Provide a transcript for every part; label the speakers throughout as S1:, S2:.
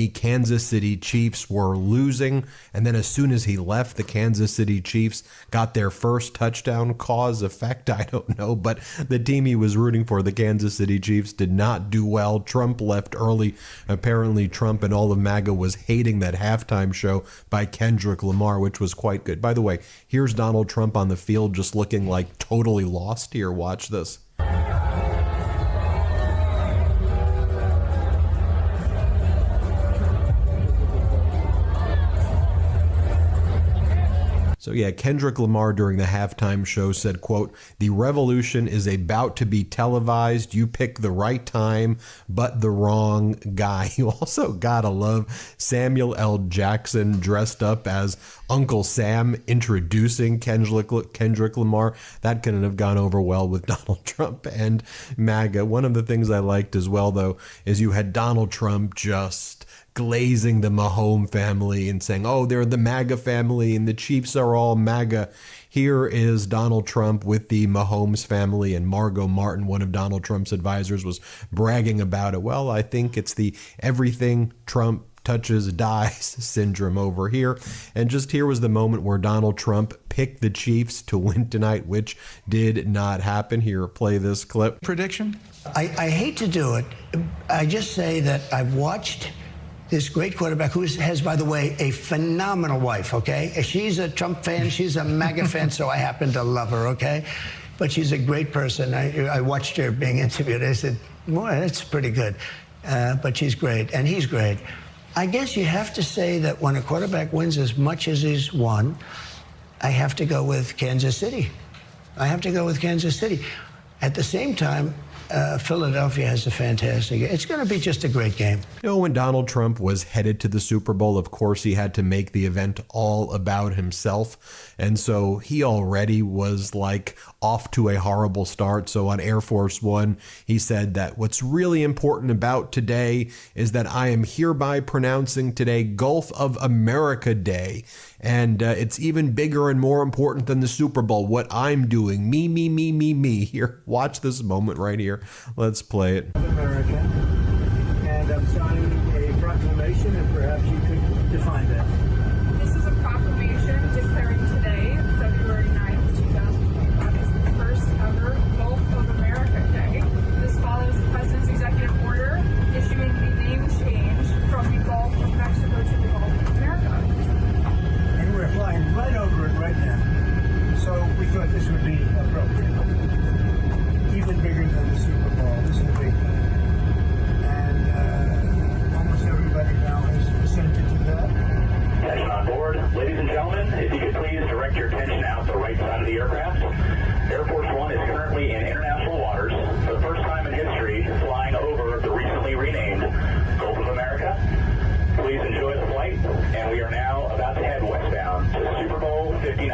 S1: The Kansas City Chiefs were losing, and then as soon as he left, the Kansas City Chiefs got their first touchdown. Cause effect, I don't know, but the team he was rooting for, the Kansas City Chiefs, did not do well. Trump left early. Apparently Trump and all of MAGA was hating that halftime show by Kendrick Lamar, which was quite good. By the way, here's Donald Trump on the field just looking like totally lost here. Watch this. So yeah, Kendrick Lamar during the halftime show said, quote, "The revolution is about to be televised. You pick the right time, but the wrong guy." You also gotta love Samuel L. Jackson dressed up as Uncle Sam introducing Kendrick Lamar. That couldn't have gone over well with Donald Trump and MAGA. One of the things I liked as well, though, is you had Donald Trump just glazing the Mahomes family and saying, oh, they're the MAGA family and the Chiefs are all MAGA. Here is Donald Trump with the Mahomes family, and Margot Martin, one of Donald Trump's advisors, was bragging about it. Well, I think it's the everything Trump touches dies syndrome over here. And just here was the moment where Donald Trump picked the Chiefs to win tonight, which did not happen. Here, play this clip.
S2: Prediction?
S3: I hate to do it. I just say that I've watched this great quarterback who has, by the way, a phenomenal wife, okay? She's a Trump fan, she's a MAGA fan, so I happen to love her, okay? But she's a great person. I watched her being interviewed. I said, boy, that's pretty good. But she's great, and he's great. I guess you have to say that when a quarterback wins as much as he's won, I have to go with Kansas City. I have to go with Kansas City. At the same time, Philadelphia has a fantastic. It's going to be just a great game.
S1: You know, when Donald Trump was headed to the Super Bowl, of course, he had to make the event all about himself. And so he already was like off to a horrible start. So on Air Force One, he said that what's really important about today is that I am hereby pronouncing today Gulf of America Day. And it's even bigger and more important than the Super Bowl. What I'm doing, me, me, me, me, me. Here, watch this moment right here. Let's play it.
S4: America, and I'm signing a proclamation, and perhaps you could define that.
S5: This is a proclamation declaring today, February 9th, 2025, as the first ever Gulf of America Day. This follows the President's executive order issuing a name change from the Gulf of Mexico to the Gulf of America.
S4: And we're flying right over it right now. So we thought this would be appropriate. Even bigger than the Super Bowl. This is a big thing. And almost everybody now has assented to that.
S6: Attention on board. Ladies and gentlemen, if you could please direct your attention out the right side of the aircraft. Air Force One is currently in international waters for the first time in history, flying over the recently renamed Gulf of America. Please enjoy the flight, and we are now about to head westbound to Super Bowl 59.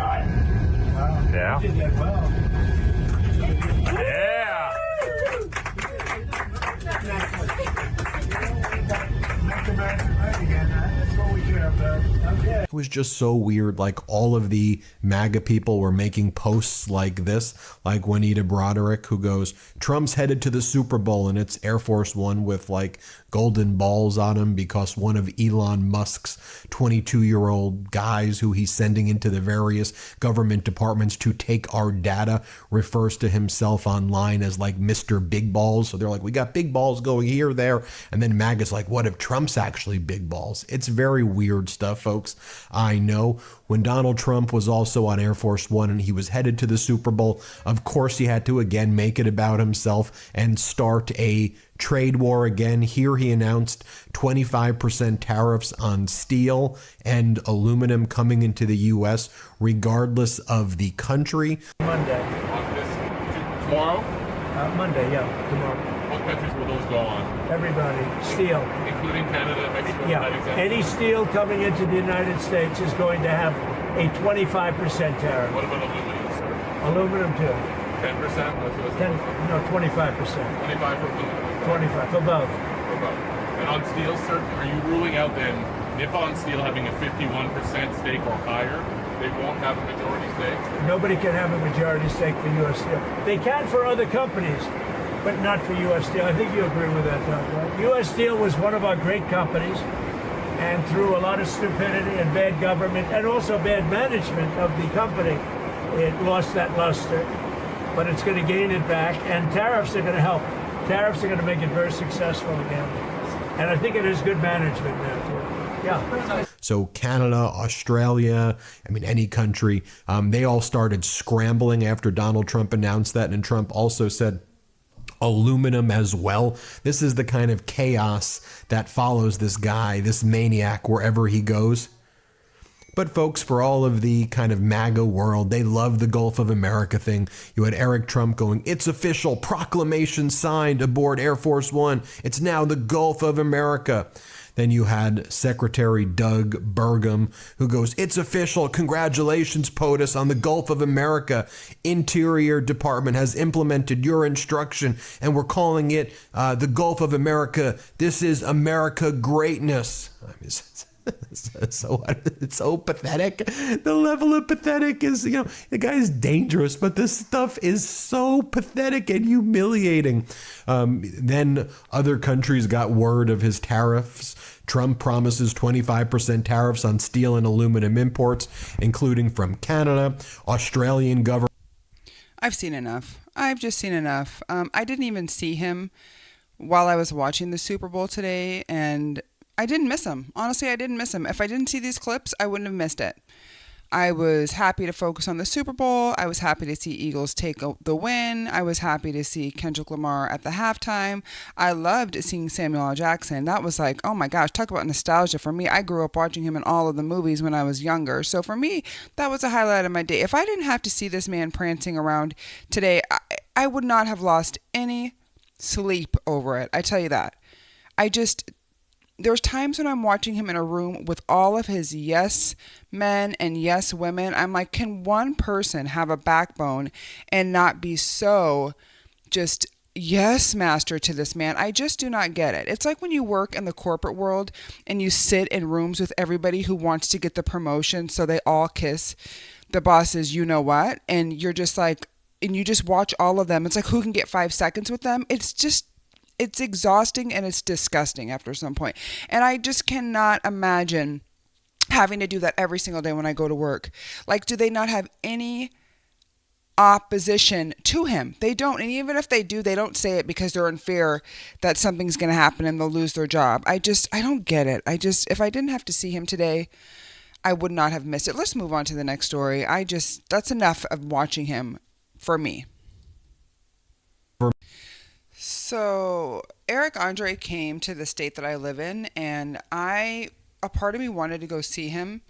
S4: Wow.
S2: Yeah.
S4: You did that well.
S2: Yeah.
S4: Make America great again. That's what we care about. Okay.
S1: It was just so weird. Like all of the MAGA people were making posts like this, like Juanita Broderick, who goes, Trump's headed to the Super Bowl, and it's Air Force One with like golden balls on him because one of Elon Musk's 22-year-old guys who he's sending into the various government departments to take our data refers to himself online as like Mr. Big Balls. So they're like, we got big balls going here, there. And then MAGA's like, what if Trump's actually big balls? It's very weird stuff, folks. I know. When Donald Trump was also on Air Force One and he was headed to the Super Bowl, of course he had to again make it about himself and start a trade war again. Here he announced 25% tariffs on steel and aluminum coming into the U.S. regardless of the country.
S4: Monday.
S7: Tomorrow?
S4: Monday, yeah, tomorrow.
S7: What countries will those go on?
S4: Everybody. Steel.
S7: Including Canada, Mexico,
S4: Yeah.
S7: United States?
S4: Any steel coming into the United States is going to have a 25% tariff.
S7: What about aluminum, sir?
S4: Aluminum too.
S7: 10%? That's what it's
S4: 10, no, 25%.
S7: 25 for aluminum.
S4: 25 for both.
S7: For both. And on steel, sir, are you ruling out then Nippon Steel having a 51% stake or higher? They won't have a majority stake?
S4: Nobody can have a majority stake for U.S. Steel. They can for other companies, but not for U.S. Steel. I think you agree with that, Doug, right? U.S. Steel was one of our great companies. And through a lot of stupidity and bad government and also bad management of the company, it lost that luster. But it's going to gain it back, and tariffs are going to help. Tariffs are going to make it very successful again. And I think it is good management now, too. Yeah.
S1: So Canada, Australia, I mean, any country, they all started scrambling after Donald Trump announced that. And Trump also said aluminum as well. This is the kind of chaos that follows this guy, this maniac, wherever he goes. But folks, for all of the kind of MAGA world, they love the Gulf of America thing. You had Eric Trump going, "It's official, proclamation signed aboard Air Force One. It's now the Gulf of America." Then you had Secretary Doug Burgum, who goes, "It's official. Congratulations, POTUS, on the Gulf of America. Interior Department has implemented your instruction, and we're calling it the Gulf of America. This is America greatness." I mean, it's so pathetic. The level of pathetic is, the guy's dangerous, but this stuff is so pathetic and humiliating. Then other countries got word of his tariffs. Trump promises 25% tariffs on steel and aluminum imports, including from Canada. Australian government.
S2: I've seen enough. I've just seen enough. I didn't even see him while I was watching the Super Bowl today, and I didn't miss him. Honestly, I didn't miss him. If I didn't see these clips, I wouldn't have missed it. I was happy to focus on the Super Bowl. I was happy to see Eagles take the win. I was happy to see Kendrick Lamar at the halftime. I loved seeing Samuel L. Jackson. That was like, oh my gosh, talk about nostalgia for me. I grew up watching him in all of the movies when I was younger. So for me, that was a highlight of my day. If I didn't have to see this man prancing around today, I would not have lost any sleep over it. I tell you that. There's times when I'm watching him in a room with all of his yes men and yes women. I'm like, can one person have a backbone and not be so just yes master to this man? I just do not get it. It's like when you work in the corporate world and you sit in rooms with everybody who wants to get the promotion, so they all kiss the boss's you know what, and you're just like, and you just watch all of them. It's like, who can get 5 seconds with them? It's exhausting and it's disgusting after some point. And I just cannot imagine having to do that every single day when I go to work. Like, do they not have any opposition to him? They don't. And even if they do, they don't say it because they're in fear that something's going to happen and they'll lose their job. I don't get it. If I didn't have to see him today, I would not have missed it. Let's move on to the next story. That's enough of watching him for me. So Eric Andre came to the state that I live in, and a part of me wanted to go see him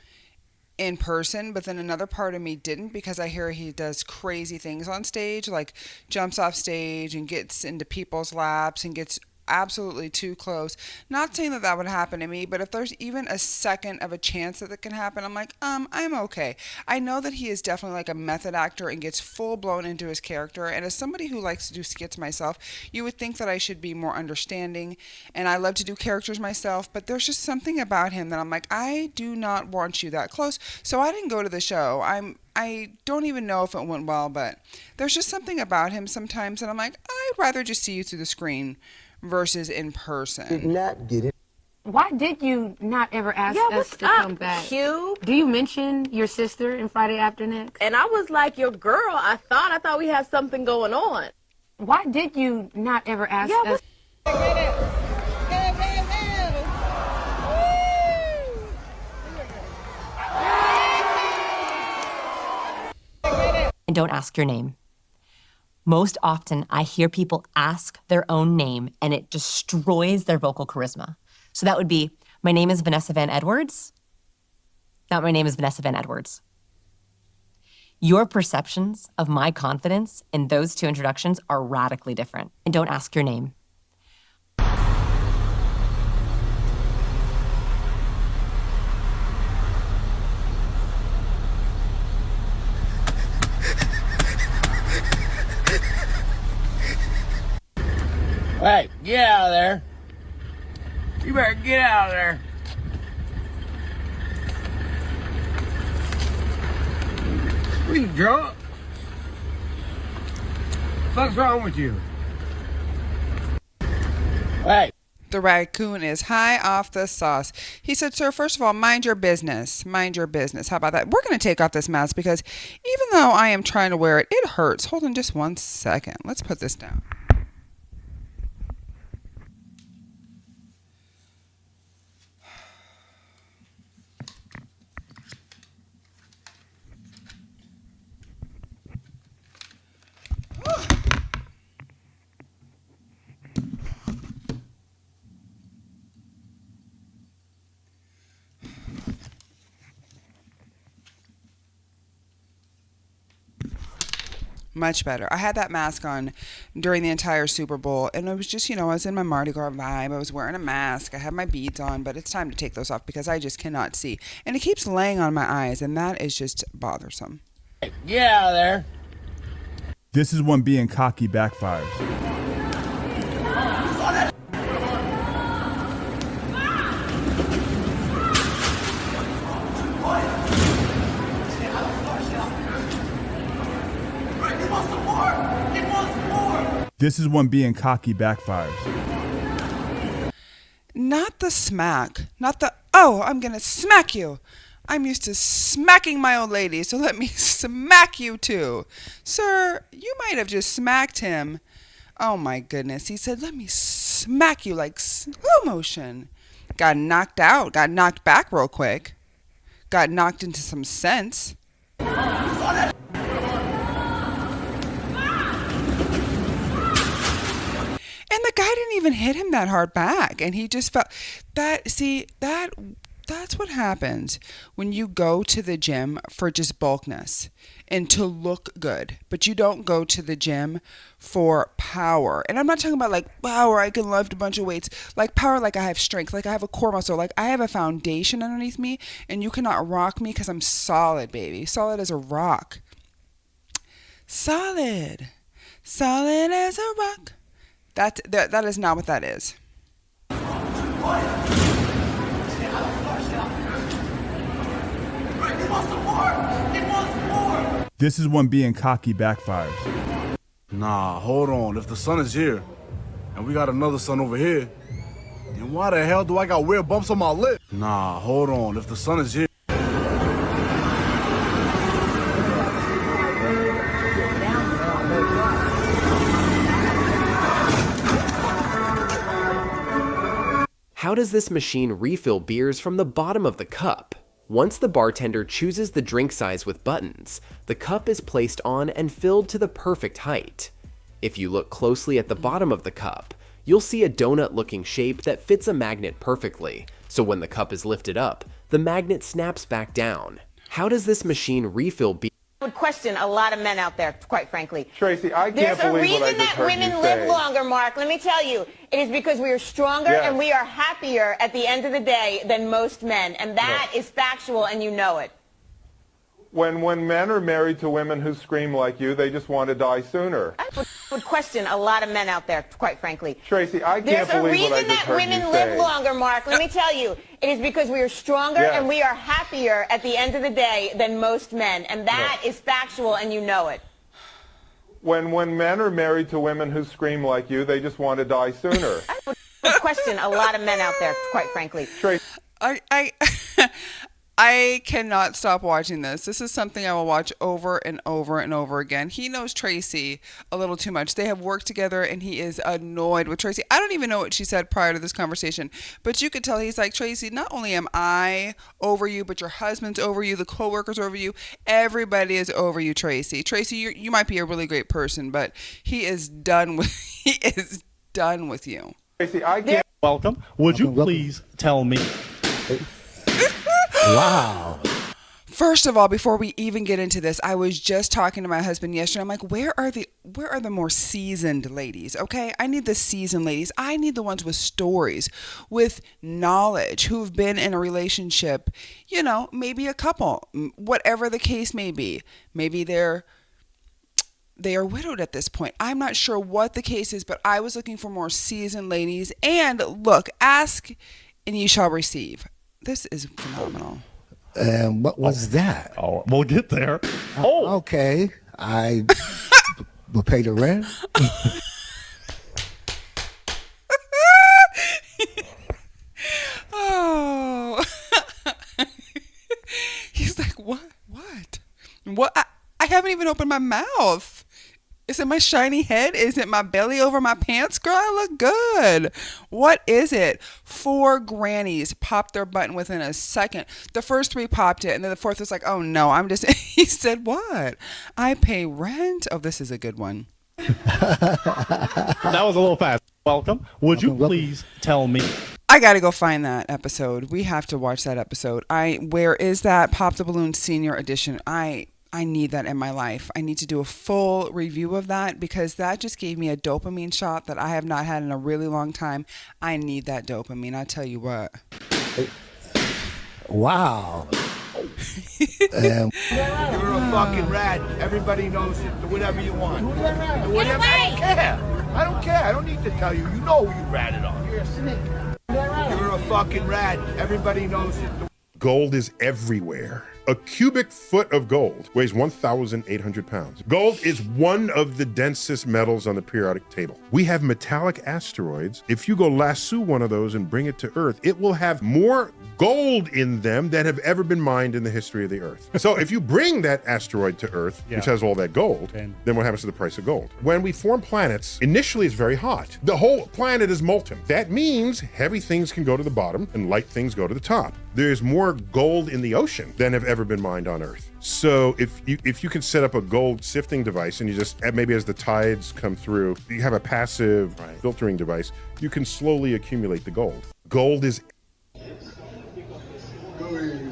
S2: in person, but then another part of me didn't, because I hear he does crazy things on stage, like jumps off stage and gets into people's laps and gets absolutely too close. Not saying that would happen to me, but if there's even a second of a chance that can happen, I'm like, I'm okay. I know that he is definitely like a method actor and gets full blown into his character. And as somebody who likes to do skits myself, you would think that I should be more understanding. And I love to do characters myself, but there's just something about him that I'm like, I do not want you that close. So I didn't go to the show. I don't even know if it went well, but there's just something about him sometimes that I'm like, I'd rather just see you through the screen versus in person.
S8: Did not get it.
S9: Why did you not ever ask us to come back?
S10: Cube?
S9: Do you mention your sister in Friday After Next?
S10: And I was like, your girl, I thought we had something going on.
S9: Why did you not ever ask us?
S11: And don't ask your name. Most often, I hear people ask their own name, and it destroys their vocal charisma. So that would be, my name is Vanessa Van Edwards. Not my name is Vanessa Van Edwards. Your perceptions of my confidence in those two introductions are radically different. And don't ask your name.
S12: Hey, get out of there. You better get out of there. Are you drunk? What's wrong with you? Hey.
S2: The raccoon is high off the sauce. He said, sir, first of all, mind your business. Mind your business. How about that? We're going to take off this mask because even though I am trying to wear it, it hurts. Hold on just 1 second. Let's put this down. Much better. I had that mask on during the entire Super Bowl, and it was just, I was in my Mardi Gras vibe. I was wearing a mask. I had my beads on, but it's time to take those off because I just cannot see. And it keeps laying on my eyes, and that is just bothersome.
S12: Get out of there.
S8: This is when being cocky backfires. This is when being cocky backfires.
S2: Not the smack. Not the, oh, I'm going to smack you. I'm used to smacking my old lady, so let me smack you too. Sir, you might have just smacked him. Oh my goodness. He said, let me smack you like slow motion. Got knocked out. Got knocked back real quick. Got knocked into some sense. And the guy didn't even hit him that hard back. And he just felt that, see, that's what happens when you go to the gym for just bulkness and to look good. But you don't go to the gym for power. And I'm not talking about like power, I can lift a bunch of weights. Like power, like I have strength, like I have a core muscle, like I have a foundation underneath me. And you cannot rock me because I'm solid, baby. Solid as a rock. Solid. Solid as a rock. That is not what that is.
S8: This is when being cocky backfires.
S13: Nah, hold on. If the sun is here, and we got another sun over here, then why the hell do I got weird bumps on my lip? Nah, hold on. If the sun is here.
S14: How does this machine refill beers from the bottom of the cup? Once the bartender chooses the drink size with buttons, the cup is placed on and filled to the perfect height. If you look closely at the bottom of the cup, you'll see a donut-looking shape that fits a magnet perfectly, so when the cup is lifted up, the magnet snaps back down. How does this machine refill beer?
S15: I would question a lot of men out there, quite frankly.
S16: Tracy, I can't believe what I just heard you say. There's a reason that women live longer, Mark. Let me tell you. It is because we are stronger and we are happier at the end of the day than most men. And that is factual, and you know it. When men are married to women who scream like you, they just want to die sooner. I would question a lot of men out there, quite frankly. Tracy, I can't believe what I just heard you say. There's a reason that women live longer, Mark. Let me tell you. It is because we are stronger and we are happier at the end of the day than most men. And that is factual, and you know it. When men are married to women who scream like you, they just want to die sooner. I would question a lot of men out there, quite frankly. Tracy.
S2: I cannot stop watching this. This is something I will watch over and over and over again. He knows Tracy a little too much. They have worked together and he is annoyed with Tracy. I don't even know what she said prior to this conversation, but you could tell he's like, Tracy, not only am I over you, but your husband's over you, the coworkers over you. Everybody is over you, Tracy. Tracy, you might be a really great person, but he is done with you.
S16: Tracy, I can't.
S17: Welcome. Would you please tell me?
S2: Wow. First of all, before we even get into this, I was just talking to my husband yesterday. I'm like, where are the more seasoned ladies? Okay, I need the seasoned ladies. I need the ones with stories, with knowledge, who've been in a relationship, maybe a couple, whatever the case may be. Maybe they are widowed at this point. I'm not sure what the case is, but I was looking for more seasoned ladies. And look, ask and you shall receive. This is phenomenal.
S18: And what was that?
S17: Oh, we'll get there.
S18: Okay. I will pay the rent.
S2: What? I haven't even opened my mouth. Is it my shiny head? Is it my belly over my pants? Girl, I look good. What is it? 4 grannies popped their button within a second. The first 3 popped it, and then the fourth was like, oh no, I'm just, he said, what? I pay rent? Oh, this is a good one.
S17: That was a little fast. Welcome. Would you please tell me?
S2: I got to go find that episode. We have to watch that episode. Where is that? Pop the Balloon Senior Edition. I need that in my life. I need to do a full review of that because that just gave me a dopamine shot that I have not had in a really long time. I need that dopamine. I tell you what.
S18: Wow.
S12: You're a fucking rat. Everybody knows it. Do whatever you want. Do whatever. I don't care. I don't care. I don't need to tell you. You know who you ratted on. You're a snake. You're a fucking rat. Everybody knows it.
S19: Gold is everywhere. A cubic foot of gold weighs 1,800 pounds. Gold is one of the densest metals on the periodic table. We have metallic asteroids. If you go lasso one of those and bring it to Earth, it will have more gold in them that have ever been mined in the history of the Earth. So if you bring that asteroid to Earth, which has all that gold, then what happens to the price of gold? When we form planets, initially it's very hot. The whole planet is molten. That means heavy things can go to the bottom and light things go to the top. There's more gold in the ocean than have ever been mined on Earth. So if you can set up a gold sifting device and you just, maybe as the tides come through, you have a passive filtering device, you can slowly accumulate the gold. Gold is...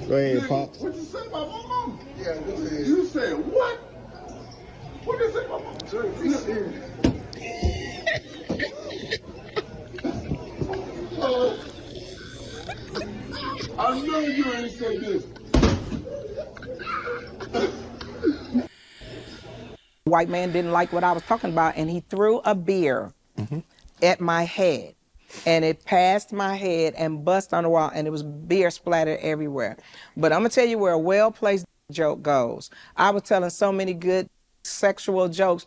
S12: Go ahead, Pops.
S20: What you say about my mama? Yeah, go ahead. You said what? What did you say about my mama? I know you ain't say this.
S21: White man didn't like what I was talking about, and he threw a beer at my head. And it passed my head and bust on the wall, and it was beer splattered everywhere. But I'm going to tell you where a well-placed joke goes. I was telling so many good sexual jokes.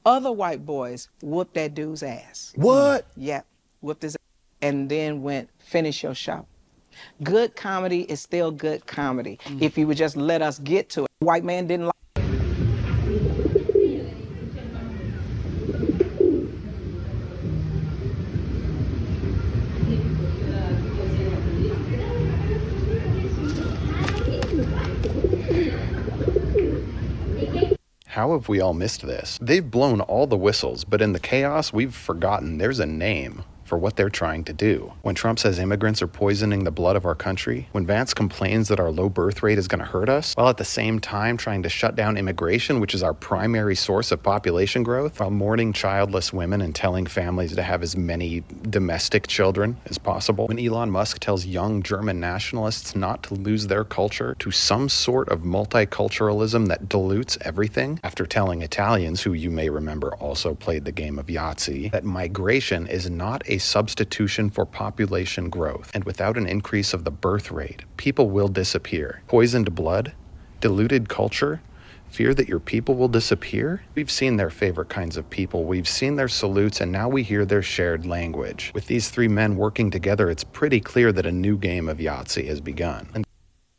S21: Other white boys whooped that dude's ass.
S12: What?
S21: Yeah, whooped his ass. And then went, finish your show. Good comedy is still good comedy if you would just let us get to it. White man didn't like.
S22: How have we all missed this? They've blown all the whistles, but in the chaos, we've forgotten there's a name for what they're trying to do. When Trump says immigrants are poisoning the blood of our country, when Vance complains that our low birth rate is going to hurt us, while at the same time trying to shut down immigration, which is our primary source of population growth, while mourning childless women and telling families to have as many domestic children as possible, when Elon Musk tells young German nationalists not to lose their culture to some sort of multiculturalism that dilutes everything, after telling Italians, who you may remember also played the game of Yahtzee, that migration is not a substitution for population growth, and without an increase of the birth rate, people will disappear. Poisoned blood, diluted culture, fear that your people will disappear? We've seen their favorite kinds of people, we've seen their salutes, and now we hear their shared language. With these 3 men working together, it's pretty clear that a new game of Yahtzee has begun.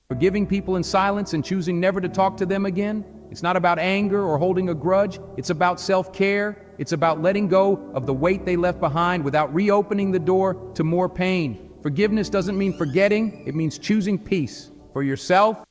S23: Forgiving people in silence and choosing never to talk to them again, it's not about anger or holding a grudge, it's about self-care. It's about letting go of the weight they left behind without reopening the door to more pain. Forgiveness doesn't mean forgetting, it means choosing peace for yourself,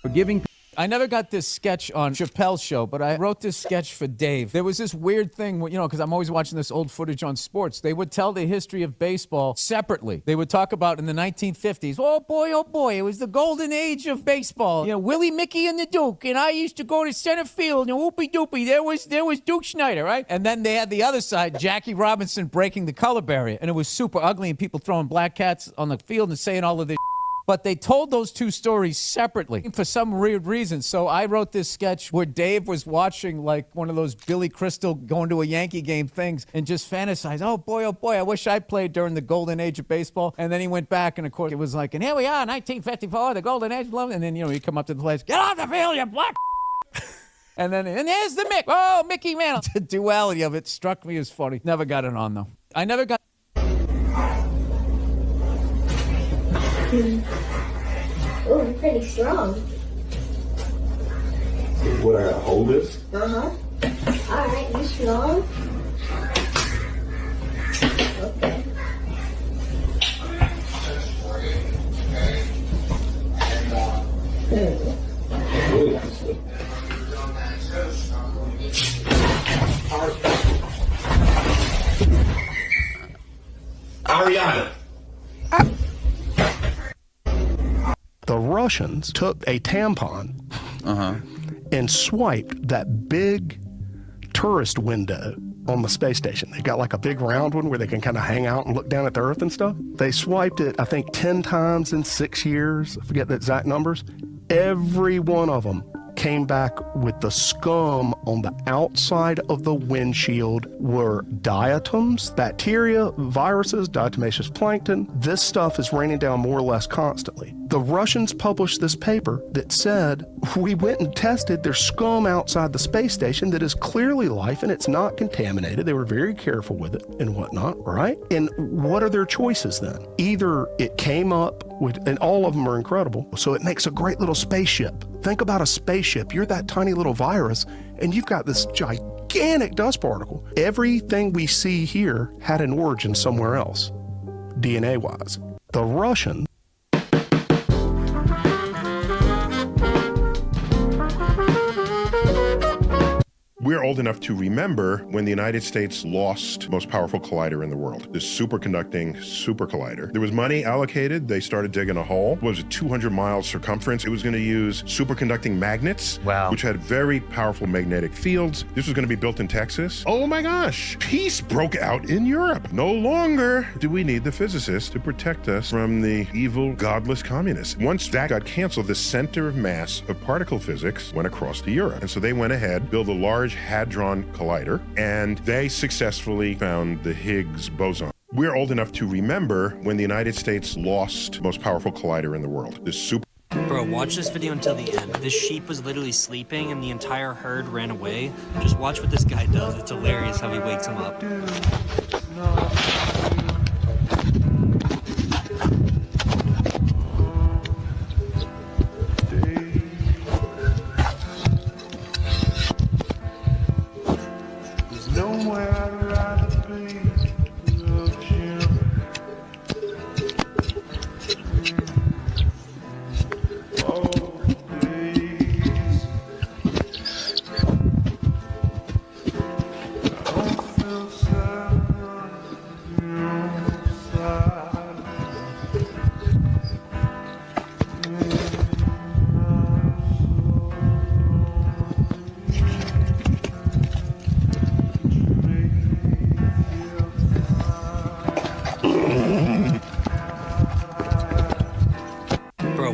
S23: forgiving.
S24: I never got this sketch on Chappelle's show, but I wrote this sketch for Dave. There was this weird thing, because I'm always watching this old footage on sports. They would tell the history of baseball separately. They would talk about in the 1950s, oh boy, it was the golden age of baseball. Willie, Mickey, and the Duke, and I used to go to center field, and whoopie-doopie, there was Duke Schneider, right? And then they had the other side, Jackie Robinson breaking the color barrier, and it was super ugly, and people throwing black cats on the field and saying all of this. But they told those 2 stories separately for some weird reason. So I wrote this sketch where Dave was watching like one of those Billy Crystal going to a Yankee game things and just fantasized, oh boy, I wish I played during the golden age of baseball. And then he went back and of course it was like, and here we are, 1954, the golden age of love. And then, you come up to the place, get off the field, you black. And there's the Mick. Oh, Mickey Mantle. The duality of it struck me as funny. Never got it on though. I never got.
S25: Oh, I'm pretty strong.
S20: What, I gotta hold this?
S3: Uh-huh. All right, you strong? Okay.
S20: Ariana.
S5: The Russians took a tampon and swiped that big tourist window on the space station. They got like a big round one where they can kind of hang out and look down at the Earth and stuff. They swiped it, I think, 10 times in 6 years. I forget the exact numbers. Every one of them came back with the scum on the outside of the windshield were diatoms, bacteria, viruses, diatomaceous plankton. This stuff is raining down more or less constantly. The Russians published this paper that said, we went and tested their scum outside the space station that is clearly life and it's not contaminated. They were very careful with it and whatnot, right? And what are their choices then? Either it came up with, and all of them are incredible, so it makes a great little spaceship. Think about a spaceship. You're that tiny little virus, and you've got this gigantic dust particle. Everything we see here had an origin somewhere else, DNA-wise. The Russians
S19: We're old enough to remember when the United States lost the most powerful collider in the world, this superconducting super collider. There was money allocated. They started digging a hole. What was it, 200-mile circumference? It was going to use superconducting magnets, which had very powerful magnetic fields. This was going to be built in Texas. Oh my gosh, peace broke out in Europe. No longer do we need the physicists to protect us from the evil, godless communists. Once that got canceled, the center of mass of particle physics went across to Europe. And so they went ahead, built a large Hadron Collider, and they successfully found the Higgs boson. We're old enough to remember when the United States lost the most powerful collider in the world, this super.
S6: Bro, watch this video until the end. This sheep was literally sleeping and the entire herd ran away. Just watch what this guy does. It's hilarious how he wakes him up.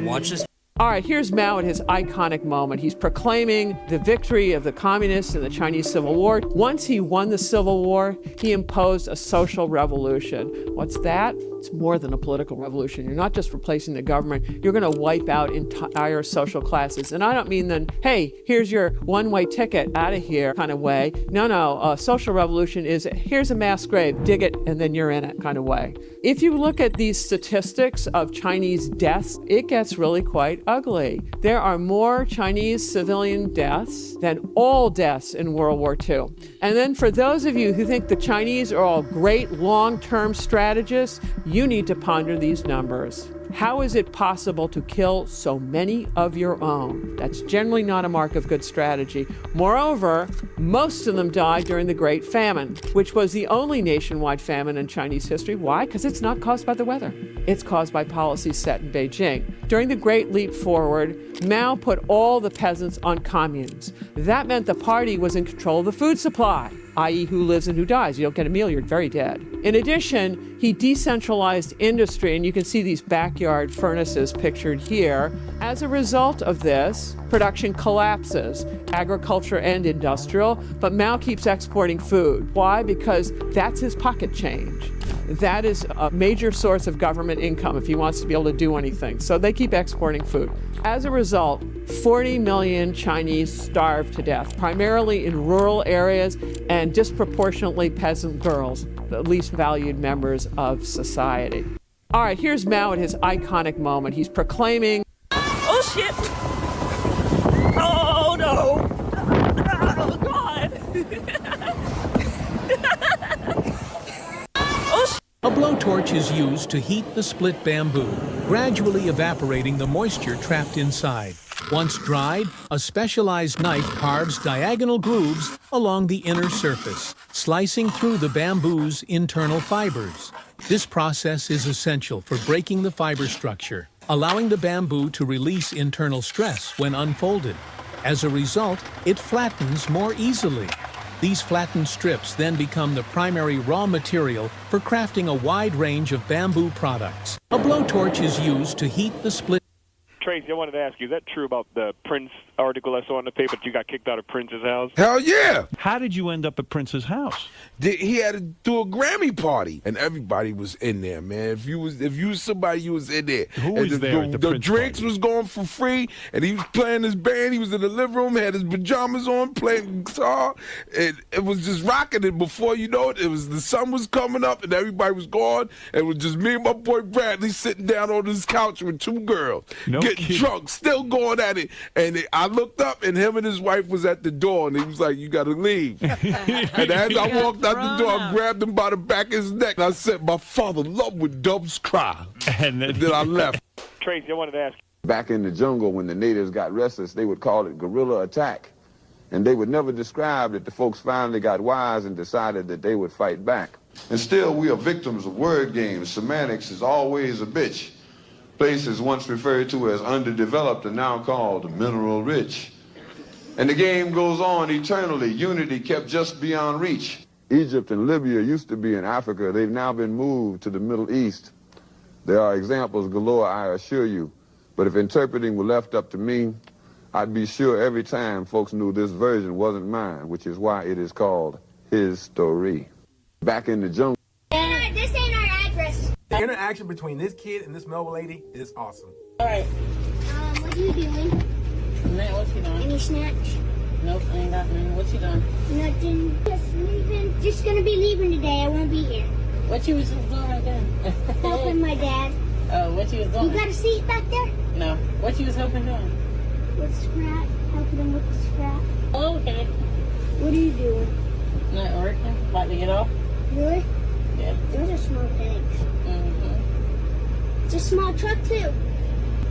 S6: Watch this.
S7: All right, here's Mao at his iconic moment. He's proclaiming the victory of the communists in the Chinese Civil War. Once he won the Civil War, he imposed a social revolution. What's that? It's more than a political revolution. You're not just replacing the government. You're going to wipe out entire social classes. And I don't mean then, hey, here's your one-way ticket out of here kind of way. No, a social revolution is here's a mass grave, dig it, and then you're in it kind of way. If you look at these statistics of Chinese deaths, it gets really quite ugly. There are more Chinese civilian deaths than all deaths in World War II. And then for those of you who think the Chinese are all great long-term strategists, you need to ponder these numbers. How is it possible to kill so many of your own? That's generally not a mark of good strategy. Moreover, most of them died during the Great Famine, which was the only nationwide famine in Chinese history. Why? Because it's not caused by the weather. It's caused by policies set in Beijing. During the Great Leap Forward, Mao put all the peasants on communes. That meant the party was in control of the food supply, i.e. who lives and who dies. You don't get a meal, you're very dead. In addition, he decentralized industry, and you can see these backyard furnaces pictured here. As a result of this, production collapses, agriculture and industrial, but Mao keeps exporting food. Why? Because that's his pocket change. That is a major source of government income if he wants to be able to do anything. So they keep exporting food. As a result, 40 million Chinese starved to death, primarily in rural areas and disproportionately peasant girls, the least valued members of society. All right, here's Mao at his iconic moment. He's proclaiming,
S6: Oh shit! Oh no!
S1: A blowtorch is used to heat the split bamboo, gradually evaporating the moisture trapped inside. Once dried, a specialized knife carves diagonal grooves along the inner surface, slicing through the bamboo's internal fibers. This process is essential for breaking the fiber structure, allowing the bamboo to release internal stress when unfolded. As a result, it flattens more easily. These flattened strips then become the primary raw material for crafting a wide range of bamboo products. A blowtorch is used to heat the split.
S4: Tracy, I wanted to ask you, is that true about the Prince article I saw in the paper that you got kicked out of Prince's house?
S9: Hell yeah!
S10: How did you end up at Prince's house?
S9: He had to do a Grammy party, and everybody was in there, man. If you was somebody, you was in there.
S10: Who
S9: and
S10: was there at the Prince
S9: drinks
S10: party?
S9: was going for free, and he was playing his band. He was in the living room, had his pajamas on, playing guitar, and it was just rocking. And before you know it, the sun was coming up, and everybody was gone. And it was just me and my boy Bradley sitting down on this couch with two girls, getting drunk, still going at it. And I looked up, and him and his wife was at the door, and he was like, "You got to leave." And as I walked out the door, I grabbed him by the back of his neck, and I said, "My father loved when doves cry." And then I left.
S4: Tracy, I wanted to ask you.
S25: Back in the jungle, when the natives got restless, they would call it guerrilla attack. And they would never describe that the folks finally got wise and decided that they would fight back. And still, we are victims of word games. Semantics is always a bitch. Places once referred to as underdeveloped are now called mineral rich. And the game goes on eternally, unity kept just beyond reach. Egypt and Libya used to be in Africa. They've now been moved to the Middle East. There are examples galore, I assure you. But if interpreting were left up to me, I'd be sure every time folks knew this version wasn't mine, which is why it is called his story. Back in the jungle.
S3: This ain't our address.
S26: The interaction between this kid and this Melba lady is awesome.
S3: All right. What are you doing?
S27: What you doing?
S3: Any snacks?
S27: Nope, I ain't got none. What you doing?
S3: Nothing. Just leaving. Just gonna be leaving today. I won't be here.
S27: What you was doing right there?
S3: Helping my dad.
S27: Oh, what you was doing?
S3: You got a seat back there?
S27: No. What you was helping doing?
S3: With scrap. Helping him with the scrap.
S27: Oh, okay.
S3: What are you doing?
S27: Not working. About to get off?
S3: Really?
S27: Yeah.
S3: Those are small things.
S27: Mm-hmm.
S3: It's a small truck too.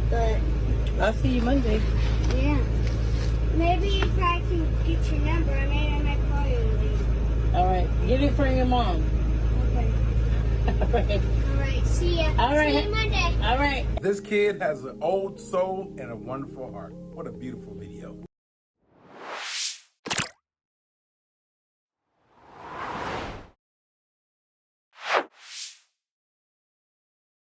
S3: But
S27: I'll see you Monday.
S3: yeah. Maybe if I can get your number, maybe I might call you later.
S27: All right. Get it from your mom.
S3: Okay.
S27: All right.
S3: All right. See ya.
S27: All right.
S3: See you Monday.
S27: All right.
S26: This kid has an old soul and a wonderful heart. What a beautiful video.